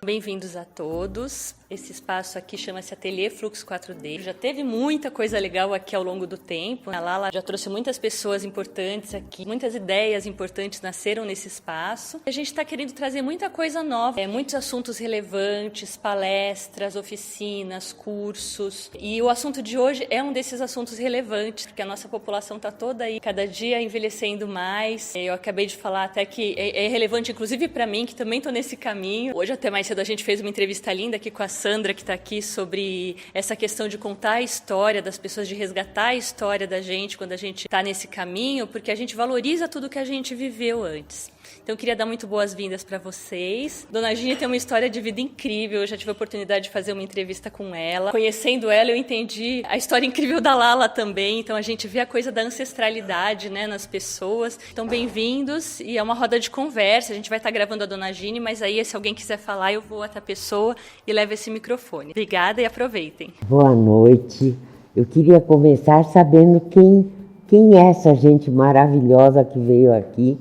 Bem-vindos a todos. Esse espaço aqui chama-se Ateliê Flux 4D. Já teve muita coisa legal aqui ao longo do tempo. A Lala já trouxe muitas pessoas importantes aqui, muitas ideias importantes nasceram nesse espaço. A gente está querendo trazer muita coisa nova, muitos assuntos relevantes, palestras, oficinas, cursos. E o assunto de hoje é um desses assuntos relevantes, porque a nossa população está toda aí, cada dia envelhecendo mais. Eu acabei de falar até que é relevante, inclusive para mim, que também estou nesse caminho. Hoje, até mais cedo, a gente fez uma entrevista linda aqui com a Sandra, que está aqui, sobre essa questão de contar a história das pessoas, de resgatar a história da gente quando a gente está nesse caminho, porque a gente valoriza tudo que a gente viveu antes. Então, eu queria dar muito boas-vindas para vocês. Dona Gini tem uma história de vida incrível. Eu já tive a oportunidade de fazer uma entrevista com ela. Conhecendo ela, eu entendi a história incrível da Lala também. Então, a gente vê a coisa da ancestralidade, né, nas pessoas. Então, bem-vindos. E é uma roda de conversa. A gente vai estar gravando a Dona Gini, mas aí, se alguém quiser falar, eu vou até a pessoa e levo esse microfone. Obrigada e aproveitem. Boa noite. Eu queria começar sabendo quem é essa gente maravilhosa que veio aqui.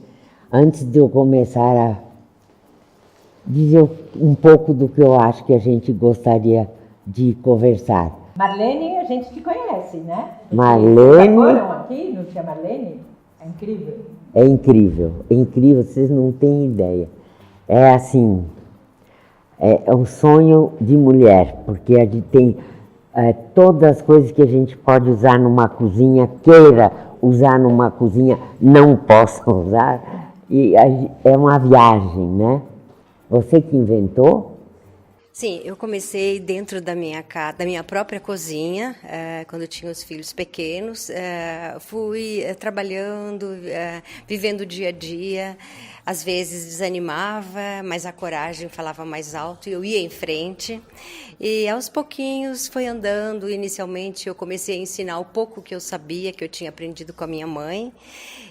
Antes de eu começar a dizer um pouco do que eu acho que a gente gostaria de conversar. Marlene, a gente te conhece, né? Marlene... Vocês foram aqui no Tia Marlene? É incrível. É incrível, é incrível, vocês não têm ideia. É assim, é um sonho de mulher, porque a gente tem todas as coisas que a gente pode usar numa cozinha, queira usar numa cozinha, não possa usar. E é uma viagem, né? Você que inventou? Sim, eu comecei dentro da minha própria cozinha, quando eu tinha os filhos pequenos. Fui trabalhando, vivendo o dia a dia. Às vezes desanimava, mas a coragem falava mais alto e eu ia em frente. E aos pouquinhos foi andando. Inicialmente eu comecei a ensinar o pouco que eu sabia, que eu tinha aprendido com a minha mãe.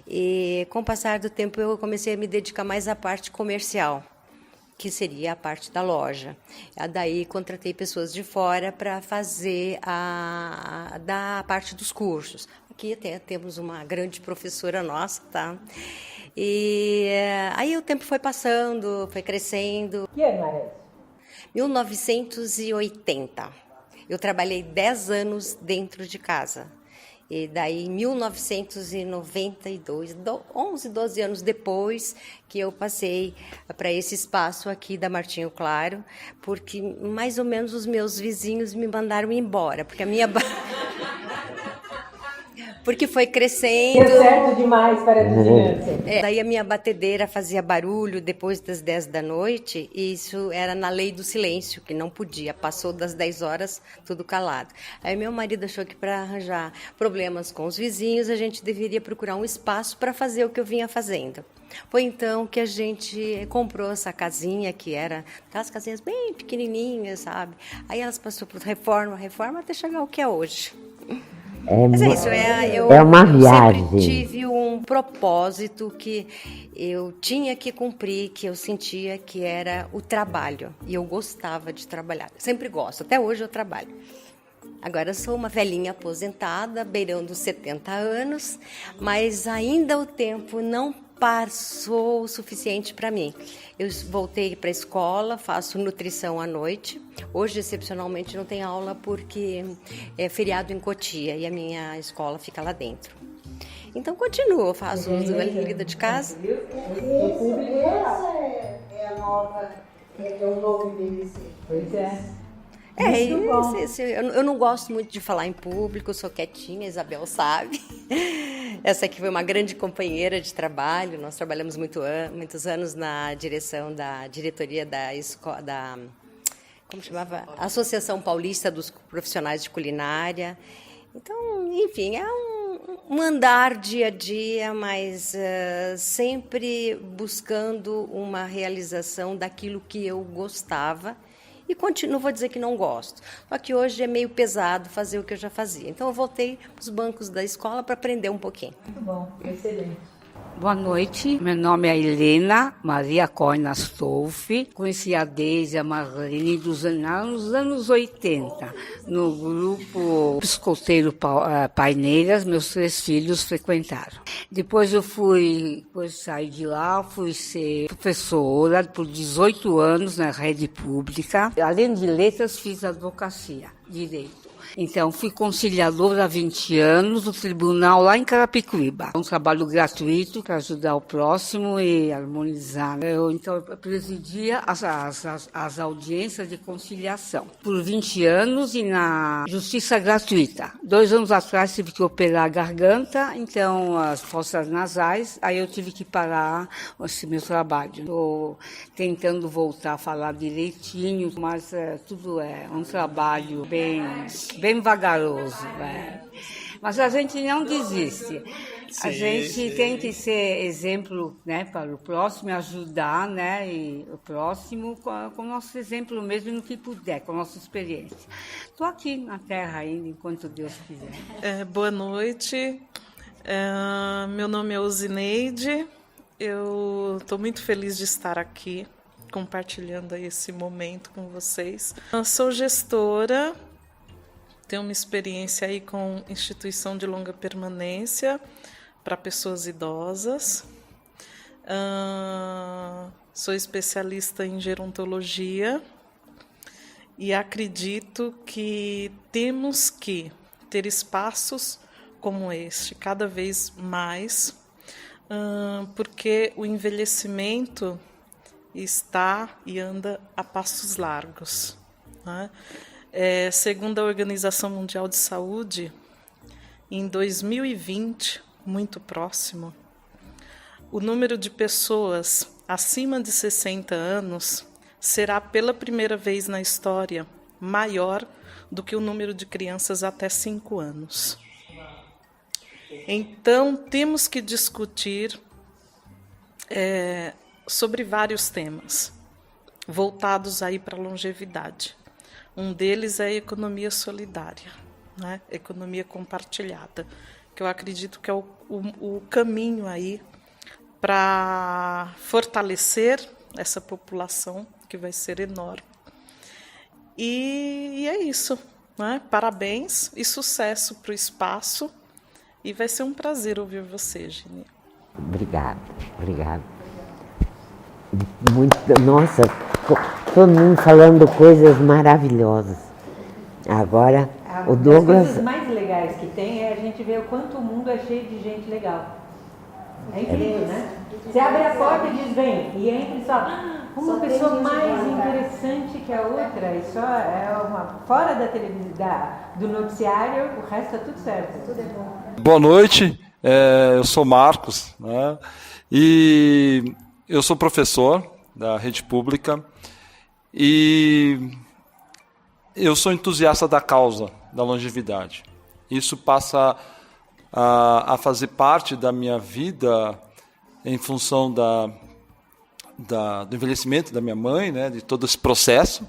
E com o passar do tempo eu comecei a me dedicar mais à parte comercial, que seria a parte da loja. Daí contratei pessoas de fora para fazer da parte dos cursos. Aqui até temos uma grande professora nossa, tá? E aí o tempo foi passando, foi crescendo. Que ano era isso? 1980. Eu trabalhei 10 anos dentro de casa. E daí, em 1992, 11, 12 anos depois, que eu passei para esse espaço aqui da Martinho Claro, porque mais ou menos os meus vizinhos me mandaram embora, porque a minha... porque foi crescendo. Deu certo demais para a vizinhança. Daí a minha batedeira fazia barulho depois das 10 da noite, e isso era na lei do silêncio, que não podia. Passou das 10 horas, tudo calado. Aí meu marido achou que para arranjar problemas com os vizinhos, a gente deveria procurar um espaço para fazer o que eu vinha fazendo. Foi então que a gente comprou essa casinha, que era aquelas casinhas bem pequenininhas, sabe? Aí elas passaram por reforma, até chegar ao que é hoje. Mas é isso, eu é uma viagem. Sempre tive um propósito que eu tinha que cumprir, que eu sentia que era o trabalho. E eu gostava de trabalhar. Sempre gosto, até hoje eu trabalho. Agora eu sou uma velhinha aposentada, beirando 70 anos, mas ainda o tempo não passou o suficiente para mim. Eu voltei para a escola, faço nutrição à noite. Hoje, excepcionalmente, não tem aula porque é feriado em Cotia e a minha escola fica lá dentro. Então, continuo, faço uso da lida de casa. É o novo envelhecer. Pois é. Eu não gosto muito de falar em público, sou quietinha, a Isabel sabe. Essa aqui foi uma grande companheira de trabalho, nós trabalhamos muitos anos na diretoria da como chamava? Associação Paulista dos Profissionais de Culinária. Então, enfim, é um andar dia a dia, mas sempre buscando uma realização daquilo que eu gostava. E continuo, vou dizer que não gosto. Só que hoje é meio pesado fazer o que eu já fazia. Então eu voltei para os bancos da escola para aprender um pouquinho. Muito bom, excelente. Boa noite, meu nome é Helena Maria Coina Stolfi. Conheci a Deise e a Marlene nos anos 80, no grupo Escoteiro Paineiras, meus 3 filhos frequentaram. Depois saí de lá, fui ser professora por 18 anos na rede pública. Além de letras, fiz advocacia, direito. Então, fui conciliadora há 20 anos no tribunal lá em Carapicuíba. Um trabalho gratuito para ajudar o próximo e harmonizar. Eu presidia as audiências de conciliação por 20 anos e na justiça gratuita. 2 anos atrás tive que operar a garganta, então as fossas nasais, aí eu tive que parar esse meu trabalho. Estou tentando voltar a falar direitinho, mas tudo é um trabalho bem vagaroso, né? Mas a gente não desiste. A gente tem que ser exemplo, né, para o próximo, ajudar, né, e o próximo com o nosso exemplo mesmo no que puder, com a nossa experiência. Estou aqui na Terra ainda, enquanto Deus quiser. Boa noite. Meu nome é Uzineide. Eu estou muito feliz de estar aqui, compartilhando esse momento com vocês. Eu sou gestora. Tenho uma experiência aí com instituição de longa permanência para pessoas idosas. Sou especialista em gerontologia e acredito que temos que ter espaços como este cada vez mais, porque o envelhecimento está e anda a passos largos, né? Segundo a Organização Mundial de Saúde, em 2020, muito próximo, o número de pessoas acima de 60 anos será pela primeira vez na história maior do que o número de crianças até 5 anos. Então, temos que discutir sobre vários temas voltados aí para a longevidade. Um deles é a economia solidária, né? Economia compartilhada, que eu acredito que é o caminho aí para fortalecer essa população, que vai ser enorme. E é isso, né? Parabéns e sucesso para o espaço. E vai ser um prazer ouvir você, Geni. Obrigada. Nossa, todo mundo falando coisas maravilhosas. Agora, o Douglas... As coisas mais legais que tem é a gente ver o quanto o mundo é cheio de gente legal. É incrível, né? Você abre a porta e diz, vem, e entra e só uma pessoa mais interessante que a outra, e só é uma... Fora da televisão, do noticiário, o resto é tudo certo. Tudo é bom. Boa noite, eu sou Marcos, né? E eu sou professor da rede pública e eu sou entusiasta da causa da longevidade. Isso passa a fazer parte da minha vida em função do envelhecimento da minha mãe, né, de todo esse processo.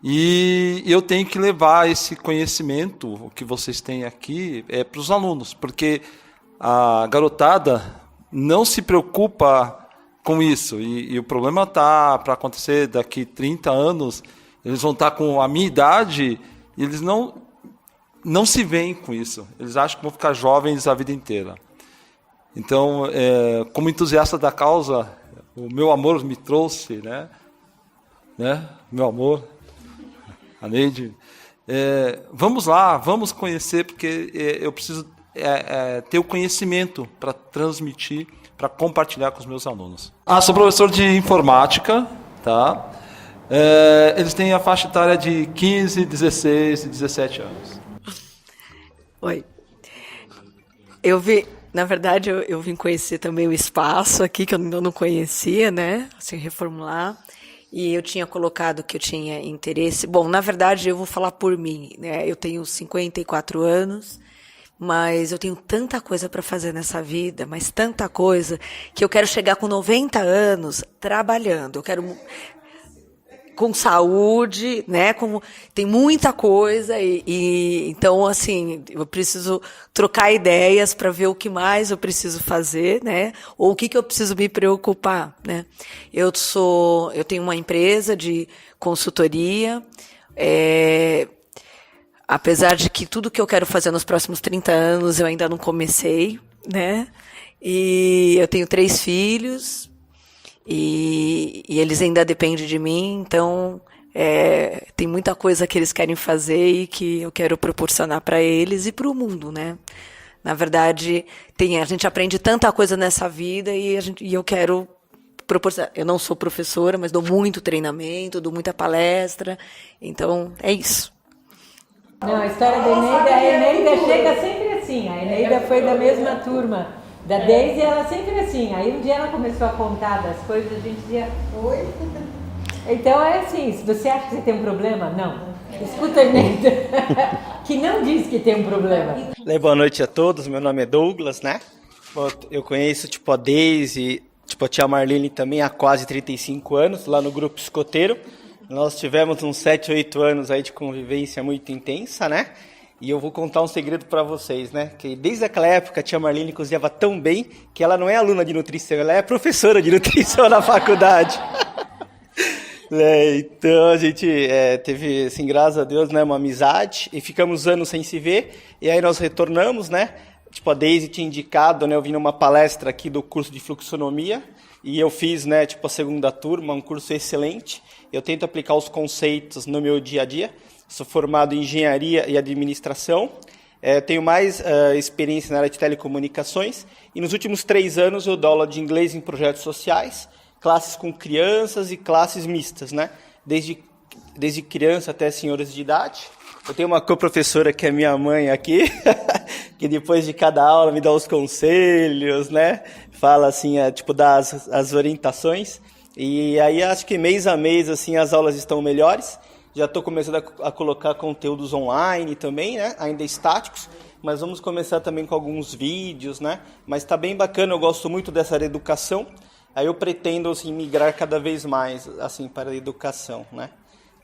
E eu tenho que levar esse conhecimento, o que vocês têm aqui, para os alunos, porque a garotada não se preocupa com isso. E o problema está para acontecer daqui 30 anos, eles vão estar com a minha idade e eles não se veem com isso. Eles acham que vão ficar jovens a vida inteira. Então, como entusiasta da causa, o meu amor me trouxe, né? Meu amor, a Neide. Vamos lá, vamos conhecer, porque eu preciso ter o conhecimento para transmitir, para compartilhar com os meus alunos. Sou professor de informática, tá? Eles têm a faixa etária de 15, 16 e 17 anos. Oi. Na verdade, eu vim conhecer também o espaço aqui, que eu ainda não conhecia, né? Assim, reformular. E eu tinha colocado que eu tinha interesse. Bom, na verdade, eu vou falar por mim, né? Eu tenho 54 anos, mas eu tenho tanta coisa para fazer nessa vida, mas tanta coisa, que eu quero chegar com 90 anos trabalhando. com saúde, né? Tem muita coisa então, assim, eu preciso trocar ideias para ver o que mais eu preciso fazer, né? Ou o que eu preciso me preocupar, né? Eu tenho uma empresa de consultoria, apesar de que tudo que eu quero fazer nos próximos 30 anos eu ainda não comecei, né? E eu tenho 3 filhos e eles ainda dependem de mim, então tem muita coisa que eles querem fazer e que eu quero proporcionar para eles e para o mundo, né? Na verdade, a gente aprende tanta coisa nessa vida e eu quero proporcionar. Eu não sou professora, mas dou muito treinamento, dou muita palestra, então é isso. Não, a história da Eneida, a Eneida chega sempre assim. A Eneida foi da mesma turma da Deise e ela sempre assim. Aí um dia ela começou a contar das coisas, a gente dizia, oi? Então é assim, se você acha que você tem um problema, não. Escuta a Eneida, que não diz que tem um problema. Boa noite a todos, meu nome é Douglas, né? Eu conheço a Deise, a tia Marlene também há quase 35 anos, lá no grupo escoteiro. Nós tivemos uns 7, 8 anos aí de convivência muito intensa, né? E eu vou contar um segredo para vocês, né? Que desde aquela época a tia Marlene cozinhava tão bem que ela não é aluna de nutrição, ela é professora de nutrição na faculdade. Então a gente teve, assim, graças a Deus, né, uma amizade e ficamos anos sem se ver. E aí nós retornamos, né? A Deise tinha indicado, né? Eu vim numa palestra aqui do curso de fluxonomia e eu fiz, né, a segunda turma, um curso excelente. Eu tento aplicar os conceitos no meu dia a dia. Sou formado em engenharia e administração. Tenho mais experiência na área de telecomunicações. E nos últimos 3 anos eu dou aula de inglês em projetos sociais, classes com crianças e classes mistas, né? Desde criança até senhores de idade. Eu tenho uma co-professora que é minha mãe aqui, que depois de cada aula me dá os conselhos, né? Fala assim, dá as orientações. E aí acho que mês a mês assim as aulas estão melhores. Já estou começando a colocar conteúdos online também, né? Ainda estáticos, mas vamos começar também com alguns vídeos, né? Mas está bem bacana, eu gosto muito dessa área de educação. Aí eu pretendo assim, migrar cada vez mais assim, para a educação, né?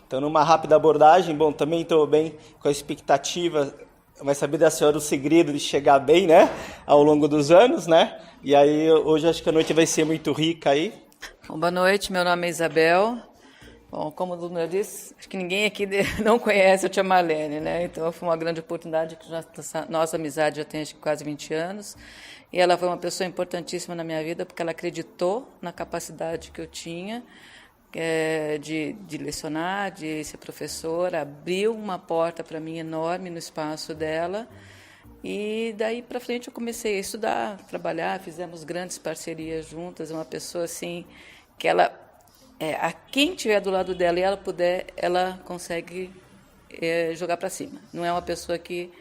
Então, numa rápida abordagem, também estou bem com a expectativa, vai saber da senhora o segredo de chegar bem, né? Ao longo dos anos, né? E aí, hoje acho que a noite vai ser muito rica aí. Boa noite, meu nome é Isabel. Bom, como o Dudu disse, acho que ninguém aqui não conhece a tia Marlene, né? Então, foi uma grande oportunidade, que nossa amizade já tem acho que quase 20 anos. E ela foi uma pessoa importantíssima na minha vida, porque ela acreditou na capacidade que eu tinha de lecionar, de ser professora, abriu uma porta para mim enorme no espaço dela. E daí para frente eu comecei a estudar, trabalhar, fizemos grandes parcerias juntas. É uma pessoa assim que ela, a quem estiver do lado dela e ela puder, ela consegue jogar para cima. Não é uma pessoa que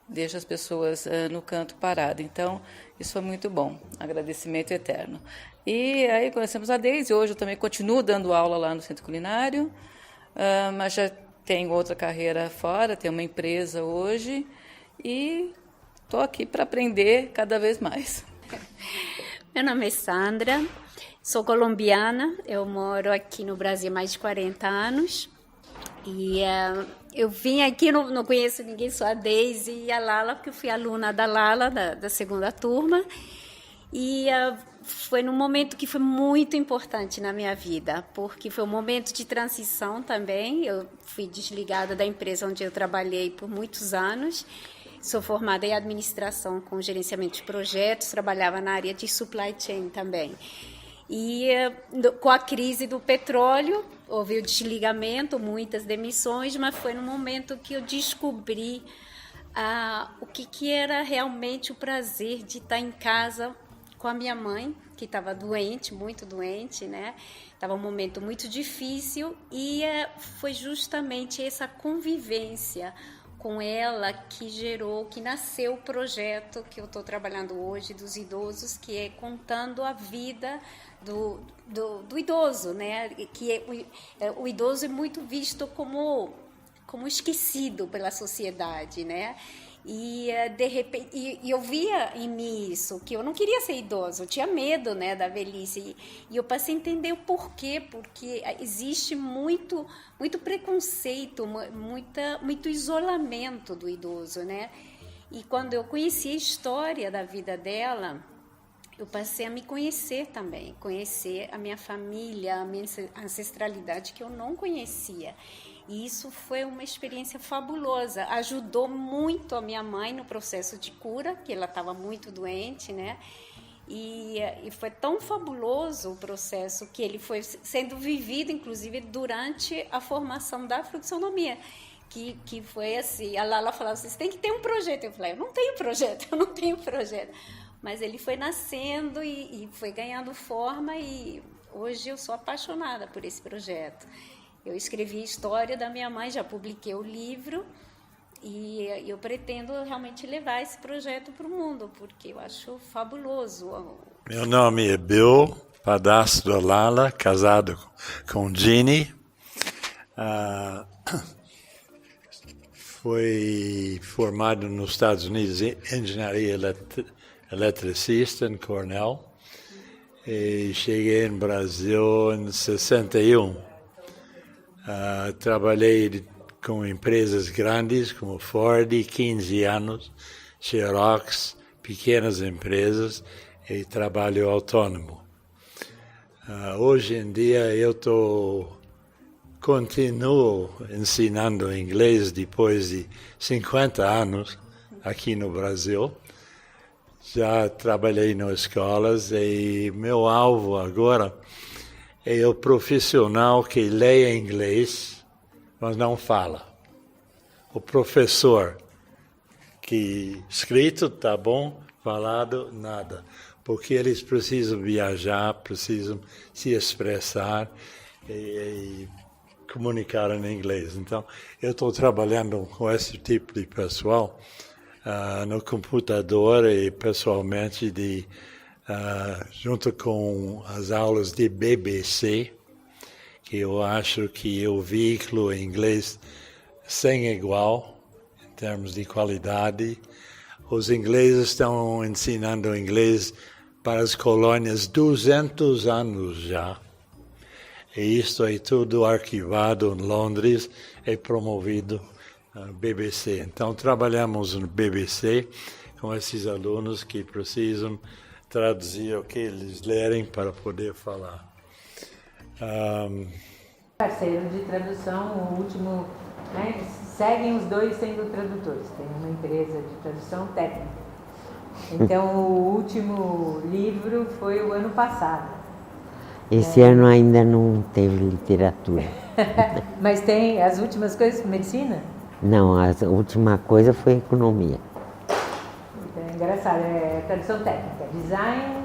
deixa as pessoas no canto parado. Então, isso foi muito bom. Agradecimento eterno. E aí conhecemos a Deise. Hoje eu também continuo dando aula lá no Centro Culinário, mas já tenho outra carreira fora, tenho uma empresa hoje e estou aqui para aprender cada vez mais. Meu nome é Sandra, sou colombiana, eu moro aqui no Brasil há mais de 40 anos. E eu vim aqui, não conheço ninguém, só a Deise e a Lala, porque eu fui aluna da Lala, da segunda turma. E foi num momento que foi muito importante na minha vida, porque foi um momento de transição também. Eu fui desligada da empresa onde eu trabalhei por muitos anos. Sou formada em administração com gerenciamento de projetos, trabalhava na área de supply chain também. E com a crise do petróleo, houve o desligamento, muitas demissões, mas foi no momento que eu descobri o que era realmente o prazer de estar em casa com a minha mãe, que estava doente, muito doente, né? Estava um momento muito difícil e foi justamente essa convivência com ela que nasceu o projeto que eu estou trabalhando hoje dos idosos, que é contando a vida do idoso, né? Que o idoso é muito visto como esquecido pela sociedade, né? E de repente, eu via em mim isso, que eu não queria ser idoso, eu tinha medo, né, da velhice. E eu passei a entender o porquê, porque existe muito preconceito, muito isolamento do idoso, né? E quando eu conheci a história da vida dela, eu passei a me conhecer também, conhecer a minha família, a minha ancestralidade que eu não conhecia. E isso foi uma experiência fabulosa, ajudou muito a minha mãe no processo de cura, que ela estava muito doente, né? E foi tão fabuloso o processo que ele foi sendo vivido, inclusive, durante a formação da fluxonomia. Que foi assim, a Lala falava assim, você tem que ter um projeto. Eu falei, eu não tenho projeto. Mas ele foi nascendo e foi ganhando forma e hoje eu sou apaixonada por esse projeto. Eu escrevi a história da minha mãe, já publiquei o livro e eu pretendo realmente levar esse projeto para o mundo, porque eu acho fabuloso. Meu nome é Bill Padastro Lala, casado com Ginny. Foi formado nos Estados Unidos em engenharia eletricista em Cornell e cheguei no Brasil em 61. Trabalhei com empresas grandes como Ford, 15 anos, Xerox, pequenas empresas e trabalho autônomo. Hoje em dia eu continuo ensinando inglês depois de 50 anos aqui no Brasil. Já trabalhei nas escolas e meu alvo agora é o profissional que lê inglês, mas não fala. O professor que escrito tá bom, falado nada. Porque eles precisam viajar, precisam se expressar e comunicar em inglês. Então, eu estou trabalhando com esse tipo de pessoal no computador e pessoalmente junto com as aulas de BBC, que eu acho que é o veículo em inglês sem igual, em termos de qualidade. Os ingleses estão ensinando inglês para as colônias 200 anos já. E isto é tudo arquivado em Londres e promovido na BBC. Então, trabalhamos no BBC com esses alunos que precisam traduzir o que eles lerem para poder falar. Parceiro de tradução, o último, né, seguem os dois sendo tradutores. Tem uma empresa de tradução técnica. Então, o último livro foi o ano passado. Esse ano ainda não teve literatura. Mas tem as últimas coisas, medicina? Não, a última coisa foi economia. Então, é engraçado, é tradução técnica, design,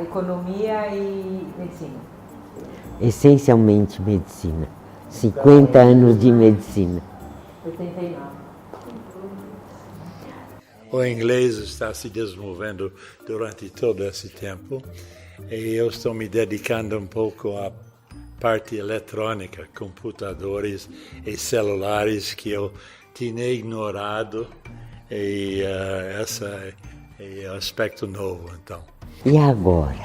economia e medicina. Essencialmente medicina. 50 anos de medicina. 89. O inglês está se desenvolvendo durante todo esse tempo e eu estou me dedicando um pouco à parte eletrônica, computadores e celulares que eu tinha ignorado e esse é o aspecto novo, então. E agora?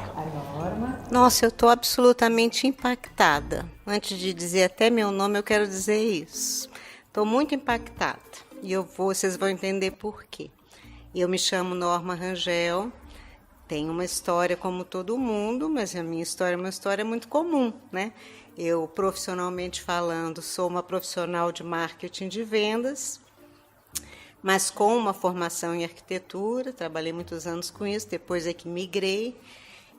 Nossa, eu estou absolutamente impactada. Antes de dizer até meu nome, eu quero dizer isso. Estou muito impactada e vocês vão entender por quê. Eu me chamo Norma Rangel, tenho uma história como todo mundo, mas a minha história é uma história muito comum, né? Eu, profissionalmente falando, sou uma profissional de marketing de vendas, mas com uma formação em arquitetura, trabalhei muitos anos com isso, depois é que migrei.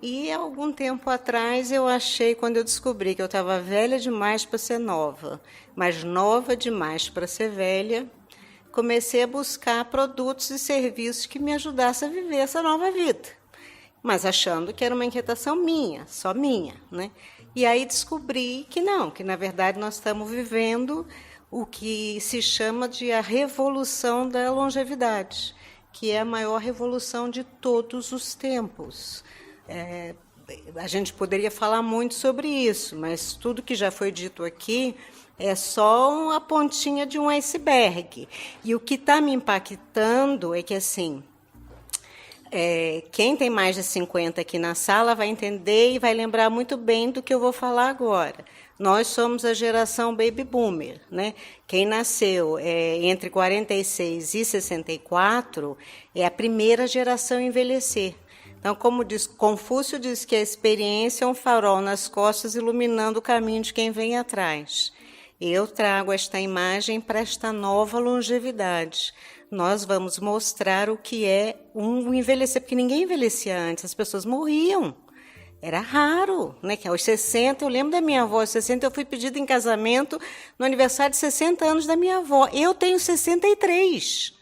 E há algum tempo atrás eu achei, quando eu descobri que eu estava velha demais para ser nova, mas nova demais para ser velha, comecei a buscar produtos e serviços que me ajudassem a viver essa nova vida, mas achando que era uma inquietação minha, só minha, né? E aí descobri que não, que na verdade nós estamos vivendo o que se chama de a revolução da longevidade, que é a maior revolução de todos os tempos. A gente poderia falar muito sobre isso, mas tudo que já foi dito aqui é só a pontinha de um iceberg. E o que está me impactando é que, assim, quem tem mais de 50 aqui na sala vai entender e vai lembrar muito bem do que eu vou falar agora. Nós somos a geração baby boomer, né? Quem nasceu entre 46 e 64 é a primeira geração a envelhecer. Então, como diz Confúcio, diz que a experiência é um farol nas costas iluminando o caminho de quem vem atrás. Eu trago esta imagem para esta nova longevidade. Nós vamos mostrar o que é um envelhecer, porque ninguém envelhecia antes, as pessoas morriam. Era raro, né? Que aos 60, eu lembro da minha avó, aos 60 eu fui pedida em casamento no aniversário de 60 anos da minha avó. Eu tenho 63.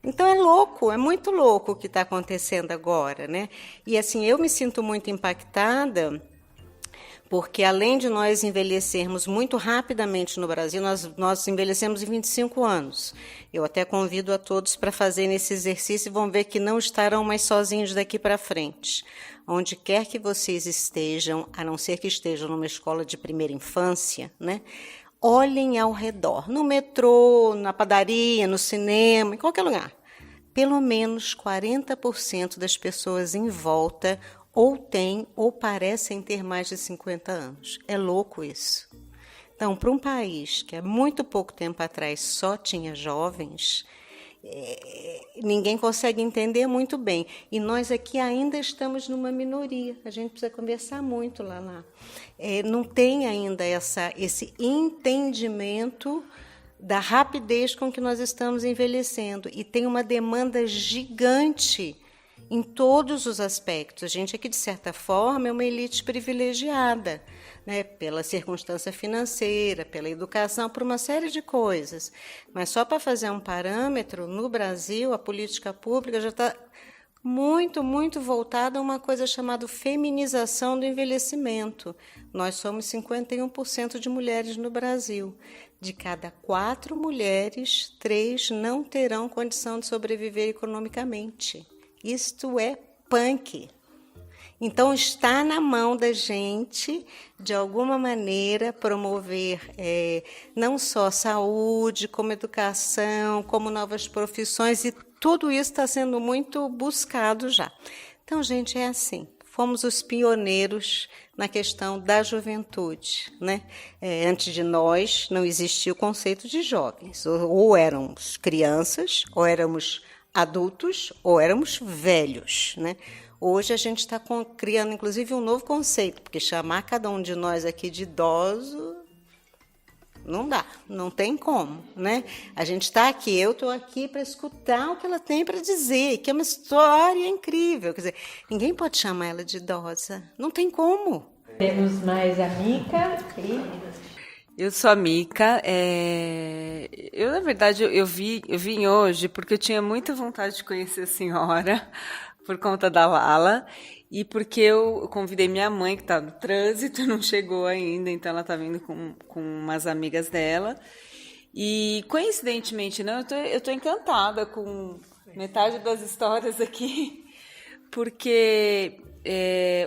Então é louco, é muito louco o que está acontecendo agora, né? E assim, eu me sinto muito impactada, porque além de nós envelhecermos muito rapidamente no Brasil, nós envelhecemos em 25 anos. Eu até convido a todos para fazerem esse exercício e vão ver que não estarão mais sozinhos daqui para frente. Onde quer que vocês estejam, a não ser que estejam numa escola de primeira infância, né? Olhem ao redor, no metrô, na padaria, no cinema, em qualquer lugar. Pelo menos 40% das pessoas em volta ou têm ou parecem ter mais de 50 anos. É louco isso. Então, para um país que há muito pouco tempo atrás só tinha jovens, ninguém consegue entender muito bem. E nós aqui ainda estamos numa minoria. A gente precisa conversar muito lá. Não tem ainda esse entendimento da rapidez com que nós estamos envelhecendo. E tem uma demanda gigante em todos os aspectos. A gente aqui, de certa forma, é uma elite privilegiada, né, pela circunstância financeira, pela educação, por uma série de coisas. Mas só para fazer um parâmetro, no Brasil, a política pública já está muito, muito voltada a uma coisa chamada feminização do envelhecimento. Nós somos 51% de mulheres no Brasil. De cada 4 mulheres, 3 não terão condição de sobreviver economicamente. Isto é punk. Então, está na mão da gente, de alguma maneira, promover não só saúde, como educação, como novas profissões, e tudo isso está sendo muito buscado já. Então, gente, é assim. Fomos os pioneiros na questão da juventude, né? Antes de nós, não existia o conceito de jovens. Ou éramos crianças, ou éramos adultos, ou éramos velhos, né? Hoje a gente está criando, inclusive, um novo conceito, porque chamar cada um de nós aqui de idoso não dá, não tem como, né? A gente está aqui, eu estou aqui para escutar o que ela tem para dizer, que é uma história incrível. Quer dizer, ninguém pode chamar ela de idosa, não tem como. Temos mais a Mica. Eu sou a Mica. Eu, na verdade, eu vim hoje porque eu tinha muita vontade de conhecer a senhora, por conta da Lala, e porque eu convidei minha mãe, que está no trânsito, não chegou ainda, então ela está vindo com umas amigas dela. E, coincidentemente, eu tô encantada com metade das histórias aqui, porque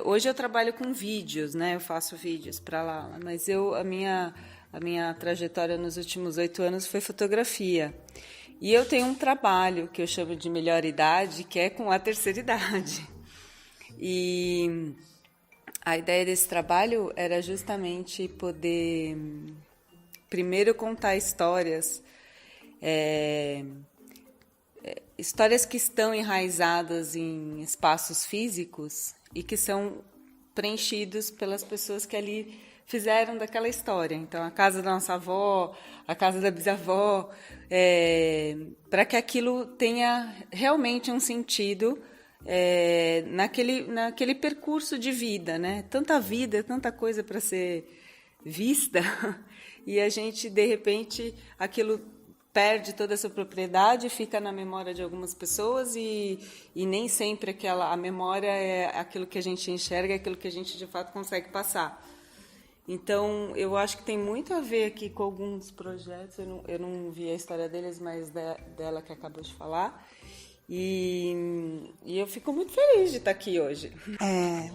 hoje eu trabalho com vídeos, né? Eu faço vídeos para Lala, mas a minha trajetória nos últimos 8 anos foi fotografia. E eu tenho um trabalho que eu chamo de melhor idade, que é com a terceira idade. E a ideia desse trabalho era justamente poder, primeiro, contar histórias, histórias que estão enraizadas em espaços físicos e que são preenchidos pelas pessoas que ali fizeram daquela história. Então, a casa da nossa avó, a casa da bisavó, para que aquilo tenha realmente um sentido naquele percurso de vida, né? Tanta vida, tanta coisa para ser vista, e a gente, de repente, aquilo perde toda essa propriedade, fica na memória de algumas pessoas e nem sempre a memória é aquilo que a gente enxerga, é aquilo que a gente, de fato, consegue passar. Então, eu acho que tem muito a ver aqui com alguns projetos, eu não vi a história deles, mas dela que acabou de falar. E eu fico muito feliz de estar aqui hoje.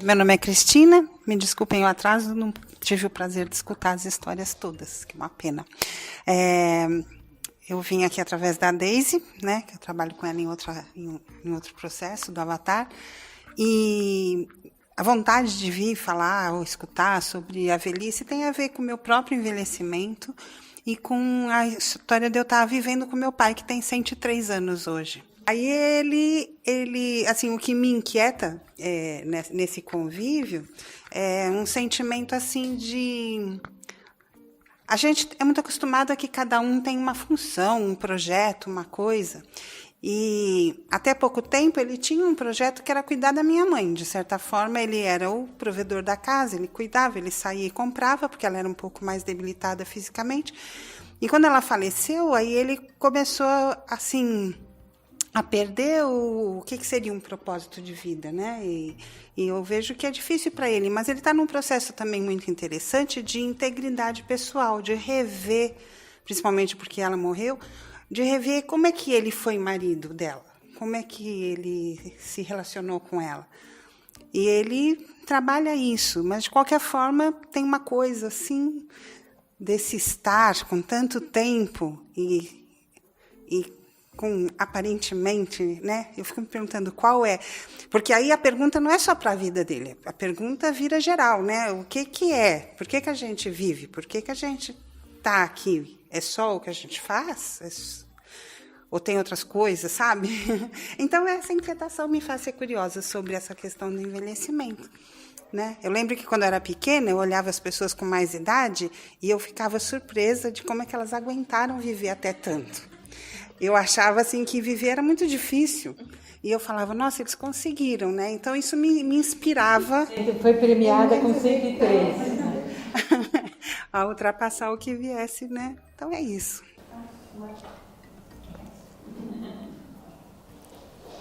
Meu nome é Cristina, me desculpem o atraso, não tive o prazer de escutar as histórias todas, que é uma pena. Eu vim aqui através da Daisy, né, que eu trabalho com ela em outro processo do Avatar, e a vontade de vir falar ou escutar sobre a velhice tem a ver com o meu próprio envelhecimento e com a história de eu estar vivendo com meu pai, que tem 103 anos hoje. Aí ele, assim, o que me inquieta nesse convívio é um sentimento assim de... A gente é muito acostumado a que cada um tem uma função, um projeto, uma coisa. E até pouco tempo ele tinha um projeto que era cuidar da minha mãe. De certa forma, ele era o provedor da casa, ele cuidava, ele saía e comprava, porque ela era um pouco mais debilitada fisicamente. E quando ela faleceu, aí ele começou, assim, a perder o que seria um propósito de vida, né? E eu vejo que é difícil para ele, mas ele está num processo também muito interessante de integridade pessoal, de rever, principalmente porque ela morreu, de rever como é que ele foi marido dela, como é que ele se relacionou com ela. E ele trabalha isso, mas de qualquer forma tem uma coisa assim, desse estar com tanto tempo e com aparentemente, né? Eu fico me perguntando qual é, porque aí a pergunta não é só para a vida dele, a pergunta vira geral, né? O que é? Por que a gente vive? Por que a gente está aqui? É só o que a gente faz? Ou tem outras coisas, sabe? Então essa inquietação me faz ser curiosa sobre essa questão do envelhecimento, né? Eu lembro que quando eu era pequena eu olhava as pessoas com mais idade e eu ficava surpresa de como é que elas aguentaram viver até tanto. Eu achava assim que viver era muito difícil. E eu falava, nossa, eles conseguiram, né? Então isso me inspirava. Foi premiada com 103. A ultrapassar o que viesse, né? Então é isso.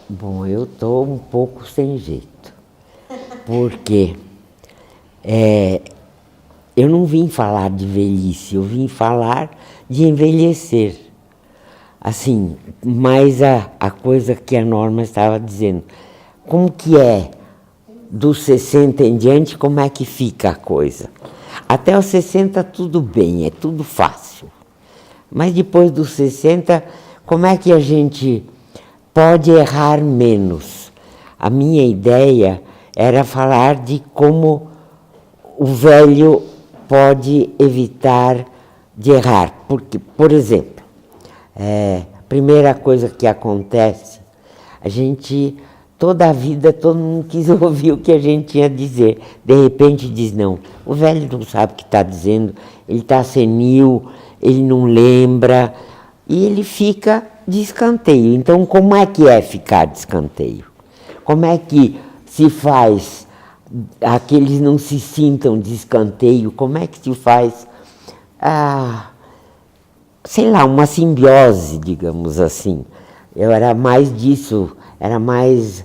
Bom, eu estou um pouco sem jeito. Porque eu não vim falar de velhice, eu vim falar de envelhecer. Assim, mais a coisa que a Norma estava dizendo. Como que é dos 60 em diante, como é que fica a coisa? Até os 60 tudo bem, é tudo fácil. Mas depois dos 60, como é que a gente pode errar menos? A minha ideia era falar de como o velho pode evitar de errar. Porque, por exemplo, primeira coisa que acontece, a gente, toda a vida, todo mundo quis ouvir o que a gente tinha a dizer. De repente diz, não, o velho não sabe o que está dizendo, ele está senil, ele não lembra, e ele fica de escanteio. Então, como é que é ficar de escanteio? Como é que se faz que eles não se sintam de escanteio? Como é que se faz sei lá, uma simbiose, digamos assim. Eu era mais disso, era mais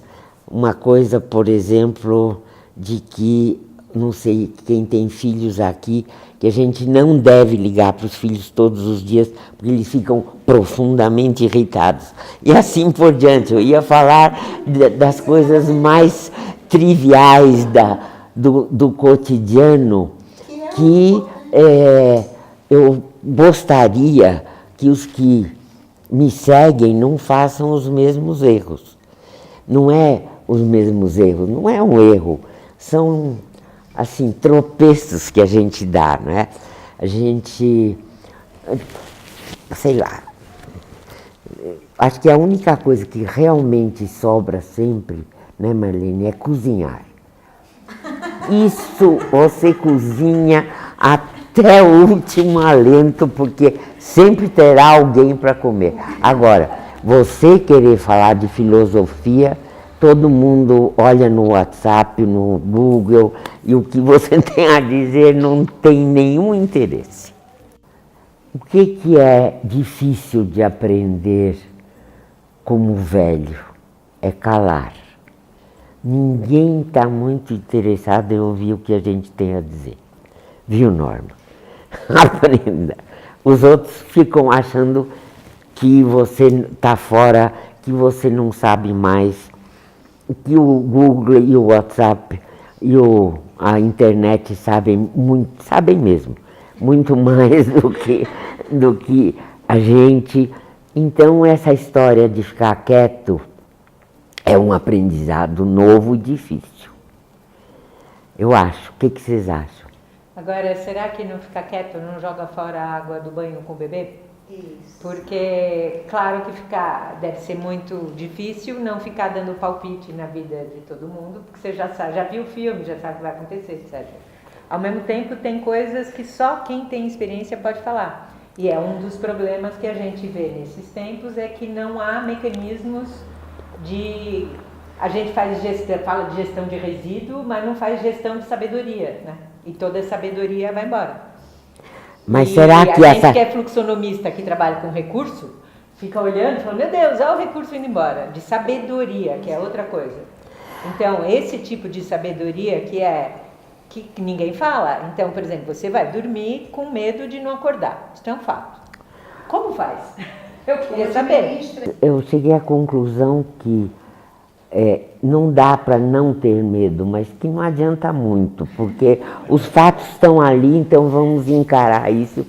uma coisa, por exemplo, de que, não sei quem tem filhos aqui, que a gente não deve ligar para os filhos todos os dias, porque eles ficam profundamente irritados. E assim por diante, eu ia falar das coisas mais triviais do cotidiano, que eu gostaria que os que me seguem não façam os mesmos erros. Não é os mesmos erros, não é um erro, são, assim, tropeços que a gente dá, não é? A gente, sei lá, acho que a única coisa que realmente sobra sempre, né, Marlene, é cozinhar. Isso você cozinha até o último alento, porque sempre terá alguém para comer. Agora, você querer falar de filosofia, todo mundo olha no WhatsApp, no Google, e o que você tem a dizer não tem nenhum interesse. O que é difícil de aprender como velho? É calar. Ninguém está muito interessado em ouvir o que a gente tem a dizer. Viu, Norma? Aprenda. Os outros ficam achando que você está fora, que você não sabe mais, que o Google e o WhatsApp e a internet sabem muito, sabem mesmo, muito mais do que a gente. Então essa história de ficar quieto é um aprendizado novo e difícil. Eu acho. O que vocês acham? Agora, será que não ficar quieto não joga fora a água do banho com o bebê? Isso. Porque, claro que deve ser muito difícil não ficar dando palpite na vida de todo mundo, porque você já sabe, já viu o filme, já sabe o que vai acontecer, etc. Ao mesmo tempo, tem coisas que só quem tem experiência pode falar. E é um dos problemas que a gente vê nesses tempos, é que não há mecanismos de... A gente fala de gestão de resíduo, mas não faz gestão de sabedoria, né? E toda a sabedoria vai embora. Mas será que a gente que é fluxonomista, que trabalha com recurso, fica olhando e fala, meu Deus, olha o recurso indo embora. De sabedoria, que é outra coisa. Então, esse tipo de sabedoria que ninguém fala. Então, por exemplo, você vai dormir com medo de não acordar. Isso é um fato. Como faz? Eu queria saber. Eu cheguei à conclusão que não dá para não ter medo, mas que não adianta muito, porque os fatos estão ali, então vamos encarar isso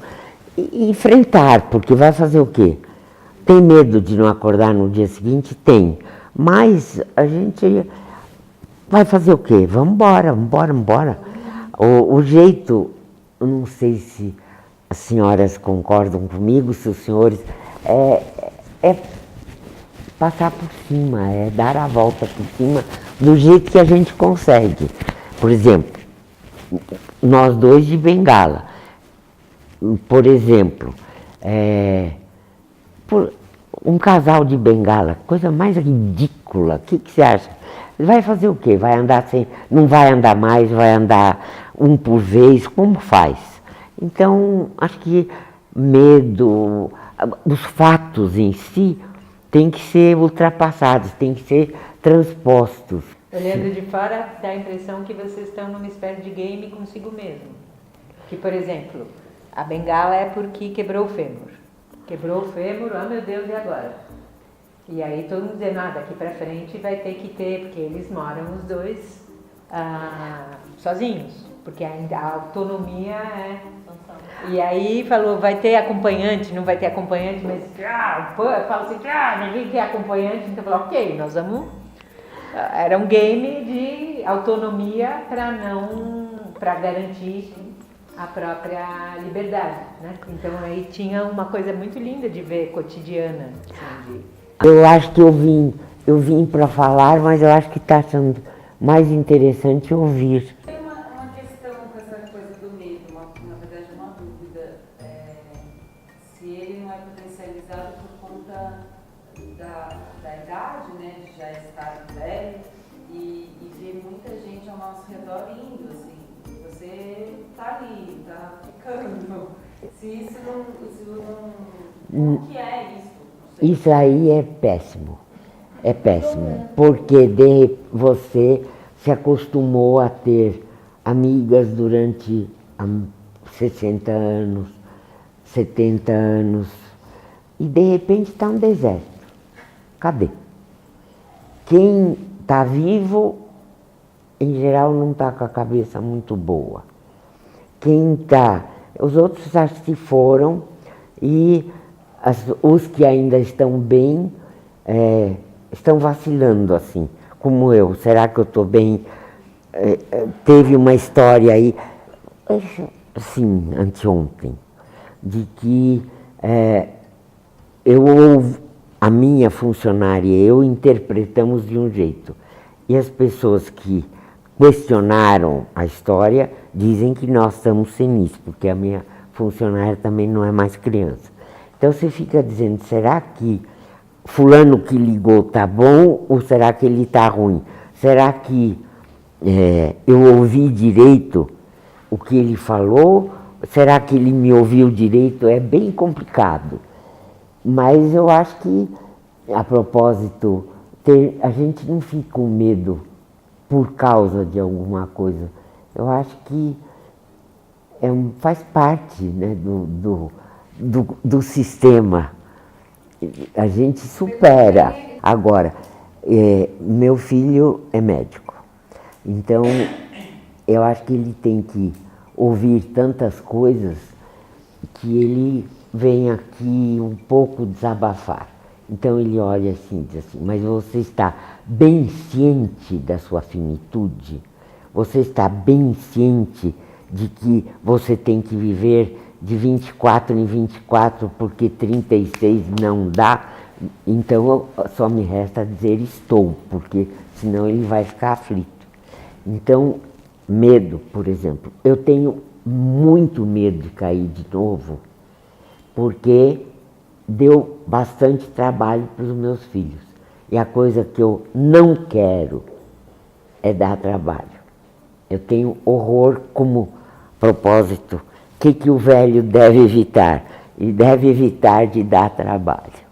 e enfrentar, porque vai fazer o quê? Tem medo de não acordar no dia seguinte? Tem, mas a gente vai fazer o quê? Vamos embora. O jeito, eu não sei se as senhoras concordam comigo, se os senhores, é passar por cima, é dar a volta por cima do jeito que a gente consegue. Por exemplo, nós dois de bengala. Por exemplo, um casal de bengala, coisa mais ridícula. O que você acha? Vai fazer o quê? Vai andar sem... Não vai andar mais, vai andar um por vez, como faz? Então, acho que medo, os fatos em si, tem que ser ultrapassados, tem que ser transpostos. Olhando de fora, dá a impressão que vocês estão numa espécie de game consigo mesmo. Que, por exemplo, a bengala é porque quebrou o fêmur. Quebrou o fêmur, oh meu Deus, e agora? E aí todo mundo dizendo, daqui pra frente vai ter que ter, porque eles moram os dois sozinhos, porque a autonomia é... E aí falou, vai ter acompanhante, não vai ter acompanhante, mas fala assim, ninguém quer acompanhante, então falou, ok, nós vamos... Era um game de autonomia para garantir a própria liberdade, né? Então aí tinha uma coisa muito linda de ver, cotidiana. Assim, Eu acho que eu vim para falar, mas eu acho que está sendo mais interessante ouvir. Como que é isso? Isso aí é péssimo, porque você se acostumou a ter amigas durante 60 anos, 70 anos, e de repente está um deserto. Cadê? Quem está vivo, em geral, não está com a cabeça muito boa. Os outros já se foram, e os que ainda estão bem estão vacilando, assim, como eu. Será que eu estou bem? Teve uma história aí, assim, anteontem, de que a minha funcionária e eu interpretamos de um jeito, e as pessoas que questionaram a história dizem que nós estamos senis, porque a minha funcionária também não é mais criança. Então você fica dizendo, será que fulano que ligou está bom ou será que ele está ruim? Será que eu ouvi direito o que ele falou? Será que ele me ouviu direito? É bem complicado. Mas eu acho que, a propósito, a gente não fica com medo por causa de alguma coisa. Eu acho que faz parte, né, do sistema. A gente supera. Agora, meu filho é médico, então eu acho que ele tem que ouvir tantas coisas que ele vem aqui um pouco desabafar. Então ele olha assim, diz assim, mas você está bem ciente da sua finitude? Você está bem ciente de que você tem que viver de 24 em 24 porque 36 não dá? Então só me resta dizer estou, porque senão ele vai ficar aflito. Então, medo, por exemplo. Eu tenho muito medo de cair de novo, porque deu bastante trabalho para os meus filhos. E a coisa que eu não quero é dar trabalho. Eu tenho horror como propósito. O que o velho deve evitar? Ele deve evitar de dar trabalho.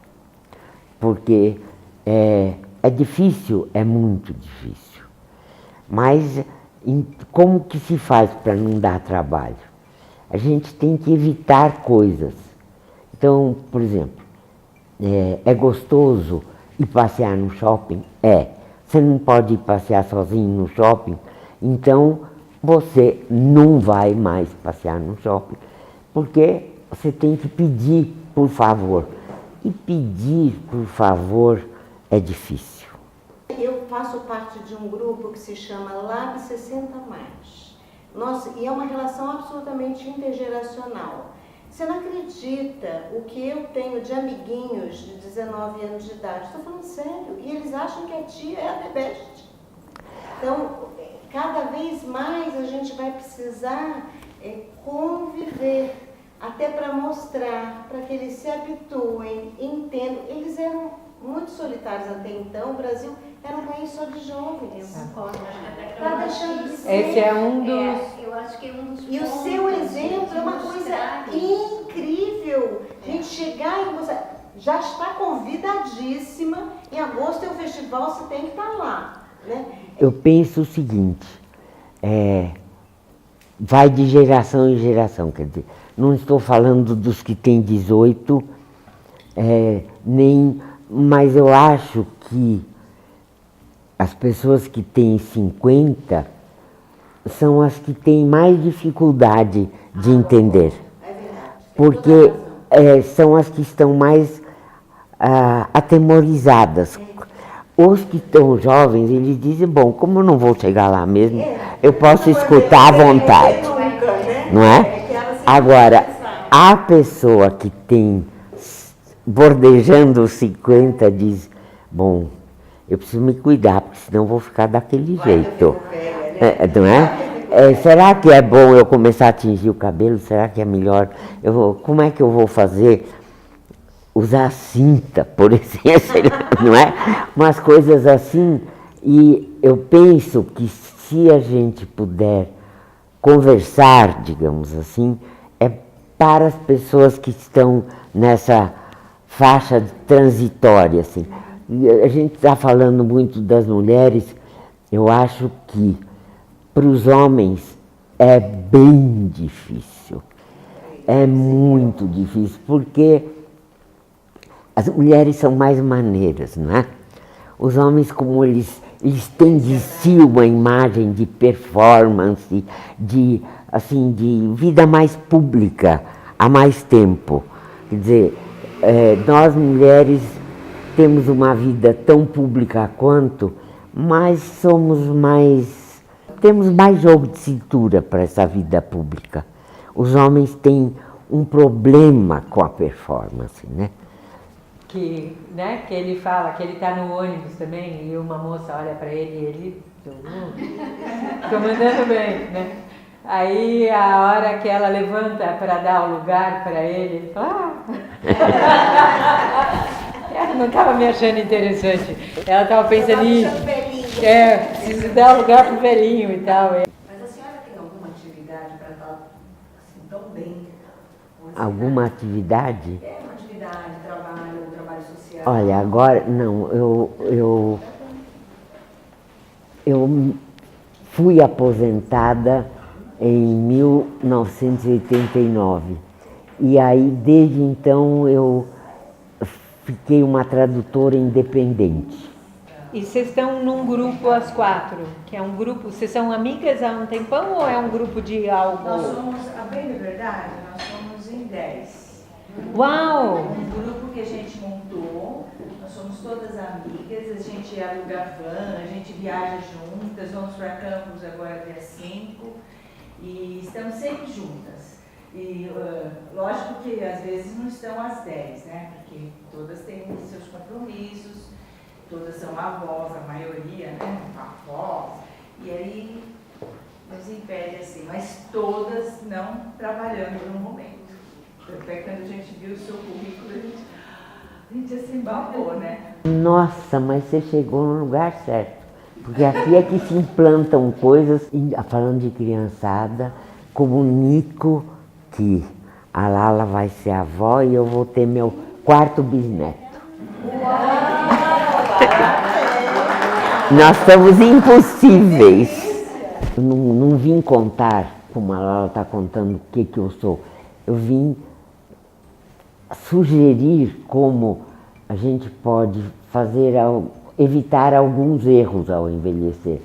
Porque é difícil, é muito difícil. Mas como que se faz para não dar trabalho? A gente tem que evitar coisas. Então, por exemplo, é gostoso ir passear no shopping? É. Você não pode ir passear sozinho no shopping, então você não vai mais passear no shopping, porque você tem que pedir por favor. E pedir por favor é difícil. Eu faço parte de um grupo que se chama Lab 60+. Nossa, e é uma relação absolutamente intergeracional. Você não acredita o que eu tenho de amiguinhos de 19 anos de idade. Estou falando sério. E eles acham que a tia é a The Best. Então, cada vez mais a gente vai precisar conviver, até para mostrar, para que eles se habituem, entendam. Eles eram muito solitários até então. O Brasil era um país só de jovens. Está deixando de ser. Esse é um dos... Eu acho que é um dos E o seu exemplo é uma coisa incrível. A gente chegar e mostrar. Já está convidadíssima. Em agosto é o festival, você tem que estar lá. Né? Eu penso o seguinte, vai de geração em geração, quer dizer, não estou falando dos que têm 18, mas eu acho que as pessoas que têm 50 são as que têm mais dificuldade de entender. Porque são as que estão mais atemorizadas. Os que estão jovens, eles dizem, bom, como eu não vou chegar lá mesmo, eu posso escutar à vontade, não é? Agora, a pessoa que tem, bordejando os 50, diz, bom, eu preciso me cuidar, porque senão eu vou ficar daquele jeito, não é? Será que é bom eu começar a tingir o cabelo? Será que é melhor? Como é que eu vou fazer? Usar cinta, por exemplo, não é? Umas coisas assim. E eu penso que se a gente puder conversar, digamos assim, é para as pessoas que estão nessa faixa transitória, assim. E a gente está falando muito das mulheres, eu acho que para os homens é bem difícil, é muito difícil, porque as mulheres são mais maneiras, não é? Os homens, como eles têm de si uma imagem de performance, de vida mais pública há mais tempo. Quer dizer, nós mulheres temos uma vida tão pública quanto, mas temos mais jogo de cintura para essa vida pública. Os homens têm um problema com a performance, né? Que ele fala que ele está no ônibus também e uma moça olha para ele e ele... Estou mandando bem, né? Aí a hora que ela levanta para dar o lugar para ele fala... Ela não estava me achando interessante. Ela estava pensando nisso. Preciso dar o lugar pro velhinho e tal. Mas a senhora tem alguma atividade para estar assim, tão bem? Alguma atividade? Uma atividade, trabalho social. Olha, agora, não, eu fui aposentada em 1989. E aí, desde então, eu fiquei uma tradutora independente. E vocês estão num grupo as 4, que é um grupo, vocês são amigas há um tempão ou é um grupo de algo? Nós somos, a bem de verdade, nós somos em 10. Uau! Um grupo que a gente montou, nós somos todas amigas, a gente aluga van, a gente viaja juntas, vamos para Campos agora dia 5 e estamos sempre juntas. E lógico que às vezes não estão às 10, né? Porque todas têm seus compromissos, todas são avós, a maioria, né? Avós, e aí nos impede assim, mas todas não trabalhando no momento. Até quando a gente viu o seu currículo, a gente assim babou, né? Nossa, mas você chegou no lugar certo. Porque aqui é que se implantam coisas, e, falando de criançada, comunico que a Lala vai ser avó e eu vou ter meu 4º bisneto. Nós somos impossíveis. Eu não vim contar, como a Lala está contando, o que eu sou. Eu vim sugerir como a gente pode evitar alguns erros ao envelhecer.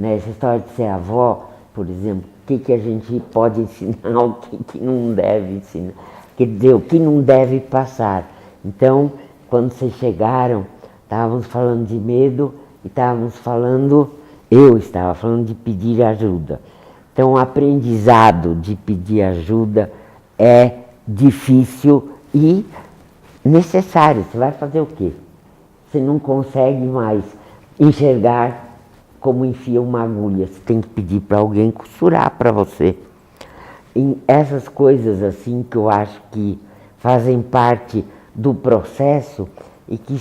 Essa história de ser avó, por exemplo, o que a gente pode ensinar, o que não deve ensinar, quer dizer, o que não deve passar. Então, quando vocês chegaram, estávamos falando de medo e eu estava falando de pedir ajuda. Então, o aprendizado de pedir ajuda é difícil e necessário. Você vai fazer o quê? Você não consegue mais enxergar como enfia uma agulha. Você tem que pedir para alguém costurar para você. E essas coisas assim que eu acho que fazem parte do processo e que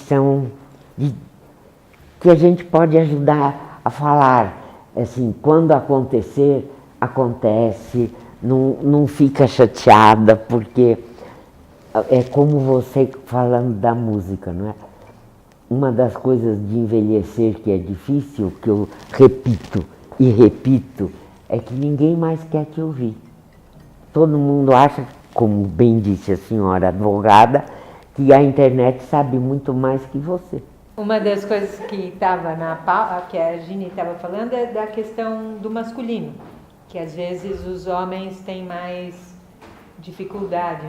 que a gente pode ajudar a falar. Assim, quando acontecer, acontece, não fica chateada, porque é como você falando da música, não é? Uma das coisas de envelhecer que é difícil, que eu repito e repito, é que ninguém mais quer te ouvir. Todo mundo acha, como bem disse a senhora advogada, que a internet sabe muito mais que você. Uma das coisas que estava que a Gini estava falando é da questão do masculino, que às vezes os homens têm mais dificuldade.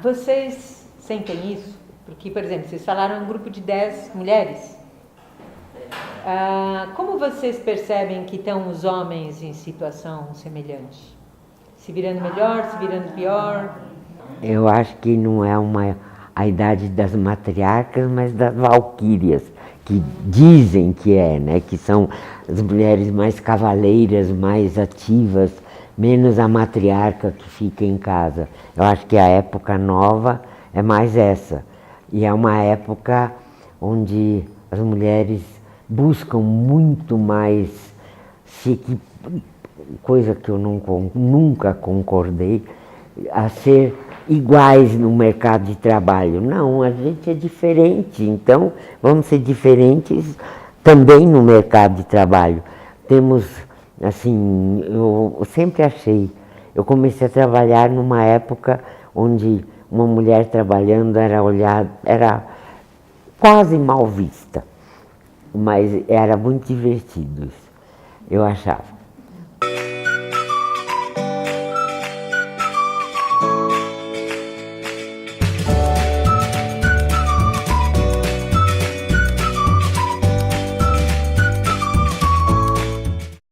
Vocês sentem isso? Porque, por exemplo, vocês falaram um grupo de 10 mulheres. Como vocês percebem que estão os homens em situação semelhante? Se virando melhor, se virando pior? Eu acho que não é a idade das matriarcas, mas das valquírias, que dizem que é, né? Que são as mulheres mais cavaleiras, mais ativas, menos a matriarca que fica em casa. Eu acho que a época nova é mais essa. E é uma época onde as mulheres buscam muito mais coisa que eu nunca concordei, a ser iguais no mercado de trabalho. Não, a gente é diferente, então vamos ser diferentes também no mercado de trabalho. Temos, assim, eu sempre achei, eu comecei a trabalhar numa época onde uma mulher trabalhando era quase mal vista, mas era muito divertido isso, eu achava.